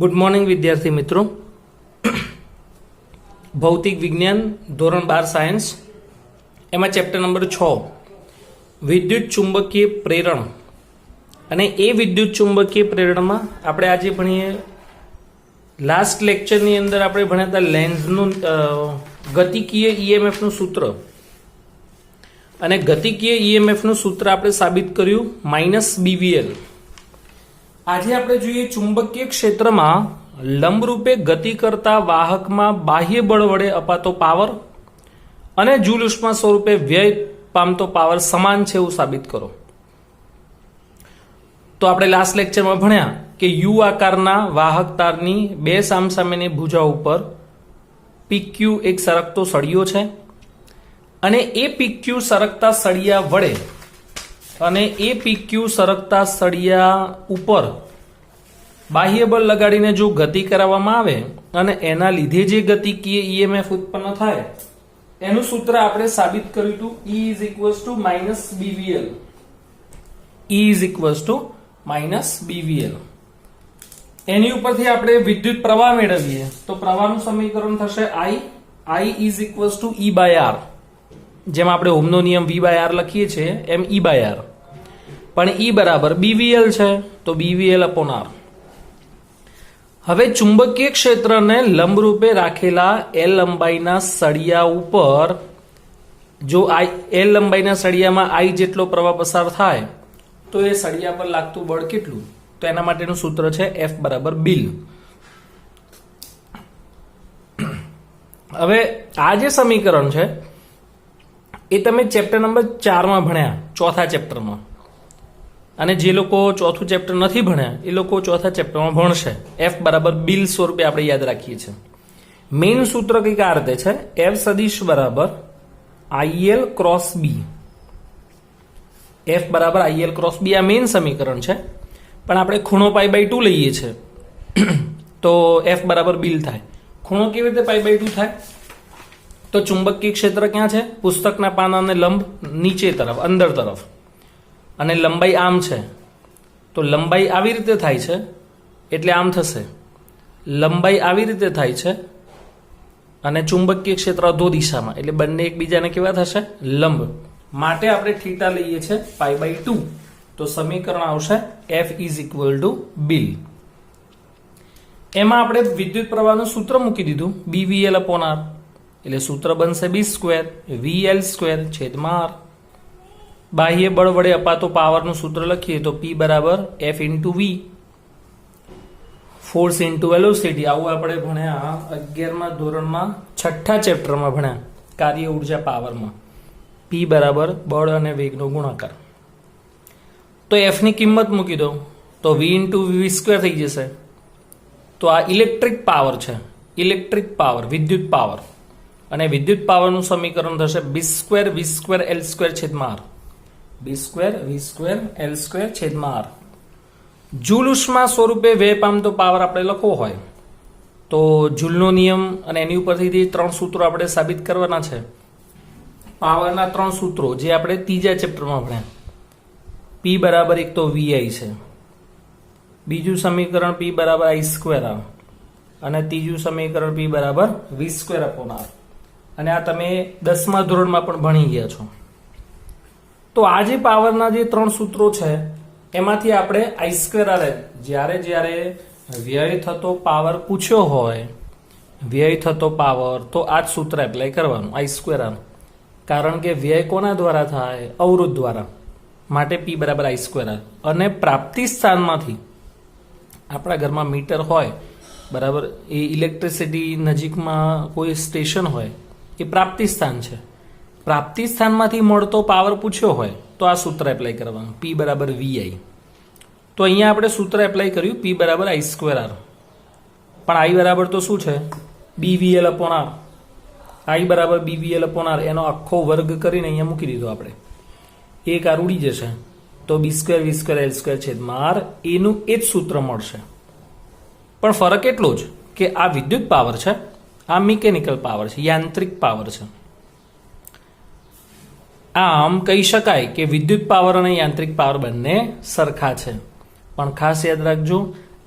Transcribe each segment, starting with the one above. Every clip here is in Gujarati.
ગુડ મોર્નિંગ વિદ્યાર્થી મિત્રો. ભૌતિક વિજ્ઞાન ધોરણ 12 સાયન્સ એમાં ચેપ્ટર નંબર 6 વિદ્યુત ચુંબકીય પ્રેરણ. અને એ વિદ્યુત ચુંબકીય પ્રેરણમાં આપણે આજે ભણીએ લાસ્ટ લેક્ચરની અંદર આપણે ભણ્યા હતા લેન્ઝનું ગતિકીય ઈએમએફનું સૂત્ર. અને ગતિકીય ઈએમએફનું સૂત્ર આપણે સાબિત કર્યું -BVL. આજે આપણે જોઈએ ચુંબકીય ક્ષેત્રમાં લંબરૂપે ગતિ કરતા વાહકમાં બાહ્ય બળ વડે અપાતો પાવર અને જૂલ ઉષ્મા સ્વરૂપે વ્યય પામતો પાવર સમાન છે એવું સાબિત કરો. તો આપણે લાસ્ટ લેક્ચરમાં ભણ્યા કે યુ આકારના વાહક તારની બે સામસામેની ભુજા ઉપર PQ એક સરકતો સળિયો છે અને એ PQ સરકતા સળિયા વડે અને એ PQ સરકતા સળિયા ઉપર બાહ્ય બળ લગાડીને જો ગતિ કરાવવામાં આવે અને એના લીધે જે ગતિકીય ઈએમએફ ઉત્પન્ન થાય એનું સૂત્ર આપણે સાબિત કર્યું હતું E=-BVL. E=-BVL. એની ઉપરથી આપણે વિદ્યુત પ્રવાહ મેળવીએ તો પ્રવાહનું સમીકરણ થશે I=E/R. જેમ આપણે ઓહમનો નિયમ V/R લખીએ છીએ એમ E/R. પણ E બરાબર BVL છે તો BVL/R. હવે ચુંબકીય ક્ષેત્રને લંબરૂપે રાખેલા L લંબાઈના સળિયા ઉપર જો L લંબાઈના સળિયામાં I જેટલો પ્રવાહ પસાર થાય તો એ સળિયા પર લાગતું બળ કેટલું? તો એના માટેનું સૂત્ર છે F=BIL. હવે આ જે સમીકરણ છે એ તમે ચેપ્ટર નંબર 4 માં ભણ્યા, ચોથા ચેપ્ટરમાં. અને જે લોકો ચોથું ચેપ્ટર નથી ભણ્યા એ લોકો ચોથા ચેપ્ટરમાં ભણશે. F=BIL સ્વરૂપે આપણે યાદ રાખીએ છીએ. મેઇન સૂત્ર કંઈક આ રીતે છે, F સદિશ બરાબર IL ક્રોસ B. F બરાબર IL ક્રોસ B આ મેઇન સમીકરણ છે, પણ આપણે ખૂણો π/2 લઈએ છીએ તો F=BIL થાય. ખૂણો કેવી રીતે π/2 થાય? તો ચુંબકીય ક્ષેત્ર ક્યાં છે? પુસ્તકના પાનાને લંબ નીચે તરફ, અંદર તરફ, અને લંબાઈ આમ છે તો લંબાઈ આવી રીતે થાય છે એટલે આમ થશે. લંબાઈ આવી રીતે થાય છે અને ચુંબકીય ક્ષેત્ર અધો દિશામાં, એટલે બંને એકબીજાને કેવા થશે? લંબ. માટે આપણે થીટા લઈએ છીએ π/2. તો સમીકરણ આવશે F=BIL. એમાં આપણે વિદ્યુત પ્રવાહનું સૂત્ર મૂકી દીધું BVL/R. એટલે સૂત્ર બનશે B²VL²/R. બાહ્ય બળ વડે અપાતો પાવરનું સૂત્ર લખીએ તો P = F×V. Force into velocity. આવું આપણે ભણ્યા 11મા ધોરણમાં 6થા ચેપ્ટરમાં ભણ્યા કાર્ય ઉર્જા પાવરમાં. P બરાબર બળ અને વેગનો ગુણાકાર. તો F ની કિંમત મૂકી દો તો V×V² થઈ જશે. તો આ ઇલેક્ટ્રિક પાવર છે, ઇલેક્ટ્રિક પાવર, વિદ્યુત પાવર. અને વિદ્યુત પાવરનું સમીકરણ થશે B²V²L²/R. B²V²L²/R. જૂલ ઉષ્મા સ્વરૂપે વ્યય પામતો પાવર આપણે લખવો હોય તો જૂલનો નિયમ અને એની ઉપરથી 3 સૂત્રો આપણે સાબિત કરવાના છે. પાવરના 3 સૂત્રો જે આપણે ત્રીજા ચેપ્ટરમાં ભણ્યા. P બરાબર એક તો VI છે, બીજું સમીકરણ P બરાબર I²R અને ત્રીજું સમીકરણ P બરાબર V²/R. અને આ તમે 10મા ધોરણમાં પણ ભણી ગયા છો. તો આ જે પાવરના જે 3 સૂત્રો છે એમાંથી આપણે I²R જ્યારે વ્યય થતો પાવર પૂછ્યો હોય, વ્યય થતો પાવર, તો આ જ સૂત્ર એપ્લાય કરવાનું I²R. કારણ કે વ્યય કોના દ્વારા થાય? અવરોધ દ્વારા. માટે P બરાબર I²R. અને પ્રાપ્તિ સ્થાનમાંથી આપણા ઘરમાં મીટર હોય બરાબર, એ ઇલેક્ટ્રિસિટી નજીકમાં કોઈ સ્ટેશન હોય એ પ્રાપ્તિ સ્થાન છે. પ્રાપ્તિ સ્થાનમાંથી મળતો પાવર પૂછ્યો હોય તો આ સૂત્ર એપ્લાય કરવાનું P બરાબર VI. તો અહીંયા આપણે સૂત્ર એપ્લાય કર્યું P બરાબર I²R. પણ I બરાબર તો શું છે? BVL/R. I બરાબર BVL/R એનો આખો વર્ગ કરીને અહીંયા મૂકી દીધો આપણે. એક આ ઉડી જશે તો B²V²L²/R એનું એ જ સૂત્ર મળશે. પણ ફરક એટલો જ કે આ વિદ્યુત પાવર છે, આ મિકેનિકલ પાવર છે, યાંત્રિક પાવર છે. આમ કહી શકાય કે વિદ્યુત પાવર અને યાંત્રિક પાવર બંને સરખા છે. પણ ખાસ યાદ રાખજો,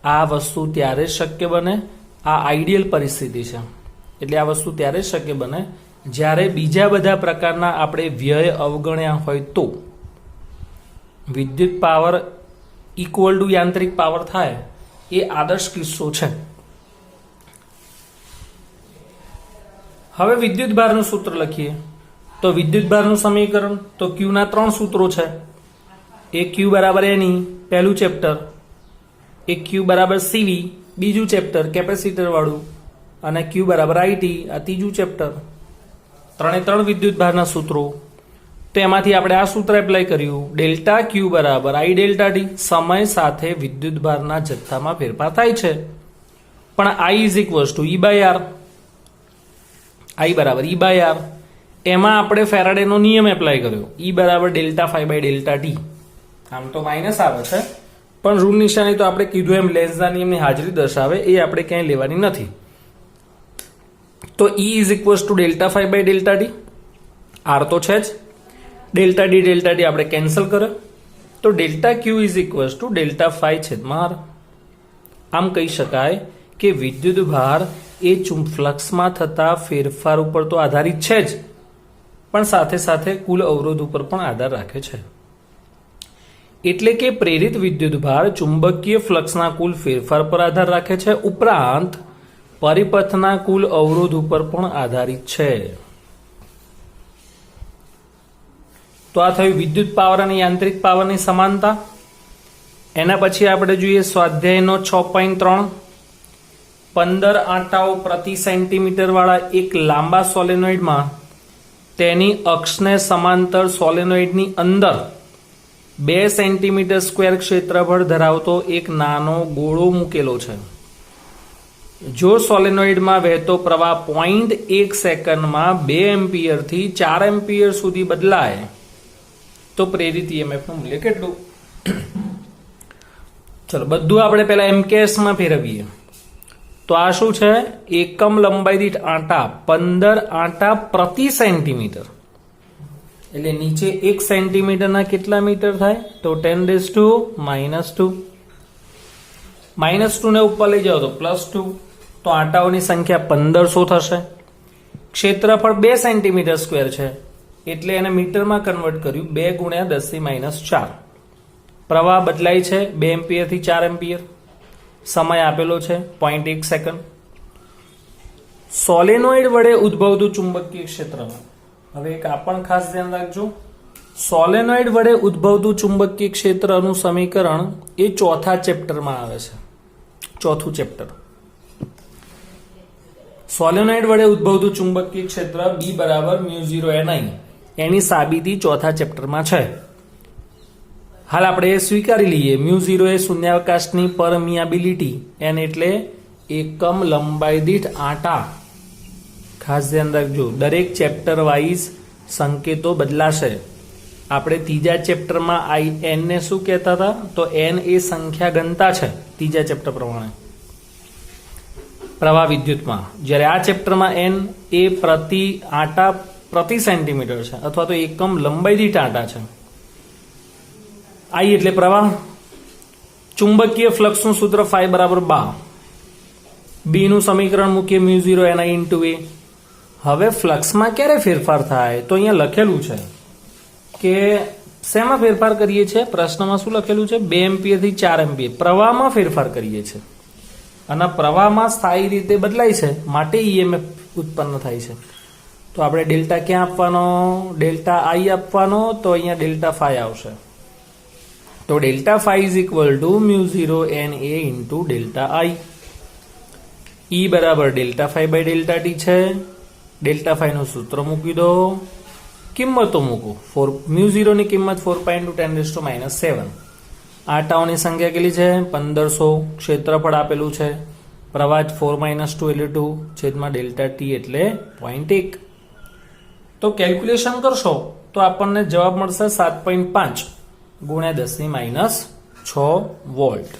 આ વસ્તુ ત્યારે જ શક્ય બને, આ આઈડિયલ પરિસ્થિતિ છે, એટલે આ વસ્તુ ત્યારે જ શક્ય બને જ્યારે બીજા બધા પ્રકારના આપણે વ્યય અવગણ્યા હોય તો વિદ્યુત પાવર ઇક્વલ ટુ યાંત્રિક પાવર થાય, એ આદર્શ કિસ્સો છે. હવે વિદ્યુત ભારનું સૂત્ર લખીએ. તો વિદ્યુત ભારનું સમીકરણ તો Q ના 3 સૂત્રો છે. એક Q બરાબર NE પહેલું ચેપ્ટર, એક Q બરાબર CV બીજું ચેપ્ટર કેપેસિટર વાળું, અને Q બરાબર IT આ ત્રીજું ચેપ્ટર. ત્રણે ત્રણ વિદ્યુત ભારના સૂત્રો. તો એમાંથી આપણે આ સૂત્ર એપ્લાય કર્યું. ડેલ્ટા Q બરાબર I ડેલ્ટા T. સમય સાથે વિદ્યુત ભારના જથ્થામાં ફેરફાર થાય છે, પણ I is equals to E by R. I બરાબર E બાય R. એમાં આપણે ફેરાડેનો નિયમ એપ્લાય કર્યો. E બરાબર delta phi by delta T. આમ તો માઇનસ આવે છે, પણ ઋણ નિશાની તો આપણે કીધું એમ લેન્ઝના નિયમની હાજરી દર્શાવે, એ આપણે ક્યાંય લેવાની નથી. તો E is equals to delta phi by delta T. R તો છે જ. ડેલ્ટા ડી આપણે કેન્સલ કર્યો, તો delta Q is equals to delta phi છેદમાં R. આમ કહી શકાય કે વિદ્યુત ભાર એ ફ્લક્સમાં થતા ફેરફાર ઉપર તો આધારિત છે જ, પણ સાથે સાથે કુલ અવરોધ ઉપર પણ આધાર રાખે છે. એટલે કે પ્રેરિત વિદ્યુત ભાર ચુંબકીય ફ્લક્સના કુલ ફેરફાર પર આધાર રાખે છે, ઉપરાંત પરિપથના કુલ અવરોધ ઉપર પણ આધારિત છે. તો આ થયું વિદ્યુત પાવર અને યાંત્રિક પાવરની સમાનતા. એના પછી આપણે જોઈએ સ્વાધ્યાયનો 6.3. 15 આંટાઓ પ્રતિ સેન્ટીમીટર વાળા એક લાંબા સોલેનોઇડમાં તેની અક્ષને સમાંતર સોલેનોઇડની અંદર 2 સેન્ટીમીટર સ્ક્વેર ક્ષેત્રફળ ધરાવતો એક નાનો ગોળો મૂકેલો છે. જો સોલેનોઇડમાં વહેતો પ્રવાહ 0.1 સેકન્ડમાં 2 એમ્પિયરથી 4 એમ્પિયર સુધી બદલાય તો પ્રેરિત EMF નું મૂલ્ય કેટલું? ચલો બધું આપણે પહેલા MKS માં ફેરવીએ. તો આ શું છે? એકમ લંબાઈ દીઠ આંટા, 15 આંટા પ્રતિ સેન્ટીમીટર. એટલે નીચે 1 સેન્ટીમીટરના કેટલા મીટર થાય? તો 10⁻². -2 ને ઉપર લઈ જાઓ તો +2. તો આંટાઓની સંખ્યા 1500 થશે. ક્ષેત્રફળ 2 સેન્ટીમીટર સ્ક્વેર છે, એટલે એને મીટરમાં કન્વર્ટ કર્યું. 2 × 10⁻⁴. પ્રવાહ બદલાય છે 2 એમ્પિયરથી 4 એમ્પિયર. સમય આપેલો છે 0.1 સેકન્ડ. સોલેનોઇડ વડે ઉદ્ભવતું ચુંબકીય ક્ષેત્રમાં, હવે એક આ પણ ખાસ ધ્યાન રાખજો, સોલેનોઇડ વડે ઉદ્ભવતું ચુંબકીય ક્ષેત્રનું સમીકરણ એ ચોથા ચેપ્ટરમાં આવે છે. ચોથું ચેપ્ટર. સોલેનોઇડ વડે ઉદ્ભવતું ચુંબકીય ક્ષેત્ર B બરાબર μ0 NI, એની સાબિતી ચોથા ચેપ્ટરમાં છે. હાલ આપણે સ્વીકારી લઈએ. μ0 એ શૂન્યાવકાશની પરમિયાબિલિટી, n એટલે એકમ લંબાઈ દીઠ આંટા. ખાસ ધ્યાન રાખજો, દરેક ચેપ્ટર વાઇઝ સંકેતો બદલાશે. આપણે ત્રીજા ચેપ્ટરમાં n ને શું કહેતા હતા? તો n એ સંખ્યા ઘનતા છે ત્રીજા ચેપ્ટર પ્રમાણે પ્રવાહ વિદ્યુતમાં, જ્યારે આ ચેપ્ટરમાં n એ પ્રતિ આંટા પ્રતિ સેન્ટીમીટર છે, અથવા તો એકમ લંબાઈ દીઠ આંટા છે. I એટલે પ્રવાહ. ચુંબકીય ફ્લક્સનું સૂત્ર φ બરાબર 12. B નું સમીકરણ મૂકીએ μ0 NI × A. હવે ફ્લક્સમાં ક્યારે ફેરફાર થાય? તો અહીંયા લખેલું છે કે શેમાં ફેરફાર કરીએ છીએ? પ્રશ્નમાં શું લખેલું છે? 2 એમ્પિયરથી 4 એમ્પિયર પ્રવાહમાં ફેરફાર કરીએ છીએ, અને પ્રવાહમાં સ્થાયી રીતે બદલાય છે, માટે EMF ઉત્પન્ન થાય છે. તો આપણે ડેલ્ટા ક્યાં આપવાનો? ડેલ્ટા I આપવાનો. તો અહીંયા ડેલ્ટા φ આવશે. તો delta φ is equal to μ0 NA × delta I. E બરાબર ડેલ્ટા φ બાય ડેલ્ટા ટી છે. ડેલ્ટા φ નું સૂત્ર મૂકી દો, કિંમતો મૂકો. μ0 ની કિંમત 4.2 × 10⁻⁷. આંટાઓની સંખ્યા કેટલી છે? 1500. ક્ષેત્રફળ આપેલું છે, પ્રવાહ 4 - 2 એટલે 2 છેદમાં ડેલ્ટા ટી એટલે 0.1. તો કેલ્ક્યુલેશન કરશો તો આપણને જવાબ મળશે 7.5 × 10⁻6 વોલ્ટ.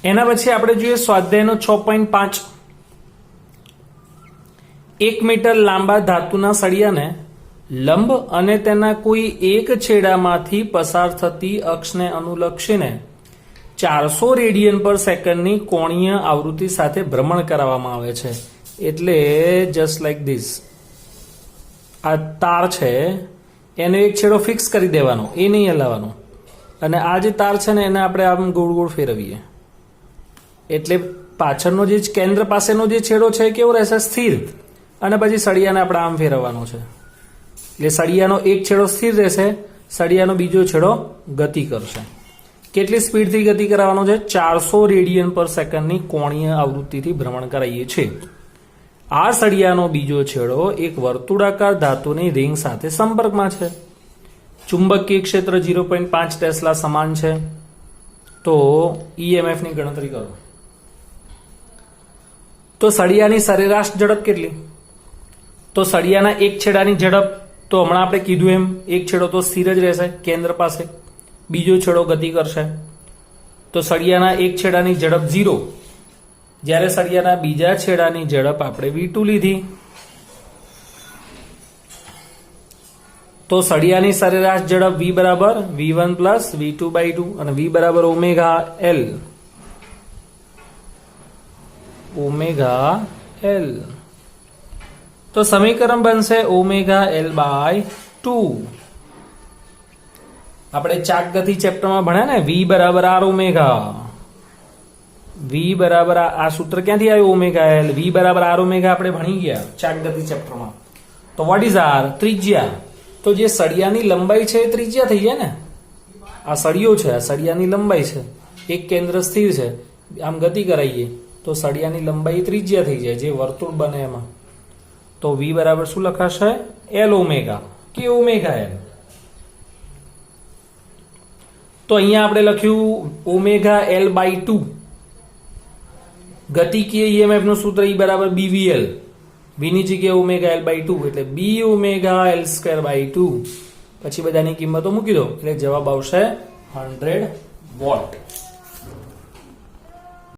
એના પછી આપણે જોઈએ સ્વાધ્યાયનો 6.5. 1 મીટર લાંબા ધાતુના સળિયાને લંબ અને તેના કોઈ એક છેડામાંથી પસાર થતી અક્ષને અનુલક્ષીને 400 રેડિયન પર સેકન્ડની કોણીય આવૃત્તિ સાથે ભ્રમણ કરાવવામાં આવે છે. એટલે જસ્ટ લાઈક ધીસ, આ તાર છે એનો એક છેડો ફિક્સ કરી દેવાનો, એ નહીં હલાવવાનો, અને આ જે તાર છે ને એને આપણે આમ ગોળ ગોળ ફેરવીએ એટલે પાછળનો જે કેન્દ્ર પાસેનો જે છેડો છે કેવો રહેશે? સ્થિર. અને પછી સળિયાને આપણે આમ ફેરવવાનો છે એટલે સળિયાનો એક છેડો સ્થિર રહેશે, સળિયાનો બીજો છેડો ગતિ કરશે. કેટલી સ્પીડથી ગતિ કરાવવાનો છે? 400 રેડિયન પર સેકન્ડની કોણીય આવૃત્તિથી ભ્રમણ કરાવીએ છીએ. આ સળિયાનો બીજો છેડો એક વર્તુળાકાર ધાતુની રિંગ સાથે સંપર્કમાં છે. ચુંબકીય ક્ષેત્ર 0.5 ટેસ્લા સમાન છે. તો EMF ની ગણતરી કરો. તો સળિયાની સરેરાશ ઝડપ કેટલી? તો સળિયાના એક છેડાની ઝડપ તો હમણાં આપણે કીધું એમ એક છેડો તો સ્થિર જ રહેશે કેન્દ્ર પાસે, બીજો છેડો ગતિ કરશે. તો સળિયાના એક છેડાની ઝડપ 0, જ્યારે સળિયાના બીજા છેડાની ઝડપ આપણે v2 લીધી. તો સળિયાની સરેરાશ ઝડપ v બરાબર v1 પ્લસ v2/2 અને v બરાબર ઓમેગા એલ. તો સમીકરણ બનશે ω/L/2. આપણે ચાક ગતિ ચેપ્ટરમાં ભણ્યા ને, v બરાબર r ઓમેગા. v બરાબર આ સૂત્ર ક્યાંથી આવ્યું? Omega L. v બરાબર r ઓમેગા આપણે ભણી ગયા ચાક ગતિ ચેપ્ટરમાં. તો વોટ ઇઝ r? ત્રિજ્યા. તો જે સળિયાની લંબાઈ છે એ ત્રિજ્યા થઈ જાય ને. આ સળિયો છે, આ સળિયાની લંબાઈ છે, એક કેન્દ્ર સ્થિર છે, આમ ગતિ કરાવીએ તો સળિયાની લંબાઈ ત્રિજ્યા થઈ જાય, જે વર્તુળ બને એમાં. તો v બરાબર શું લખાશે? L ઓમેગા કે ઓમેગા એલ. તો અહીંયા આપણે લખ્યું ω/L/2. ગતિકીય EMF નું સૂત્ર E બરાબર BVL. v ની જગ્યાએ ω/L/2 એટલે b ω/L²/2. પછી બધાની કિંમતો મૂકી દો એટલે જવાબ આવશે 100 વોટ.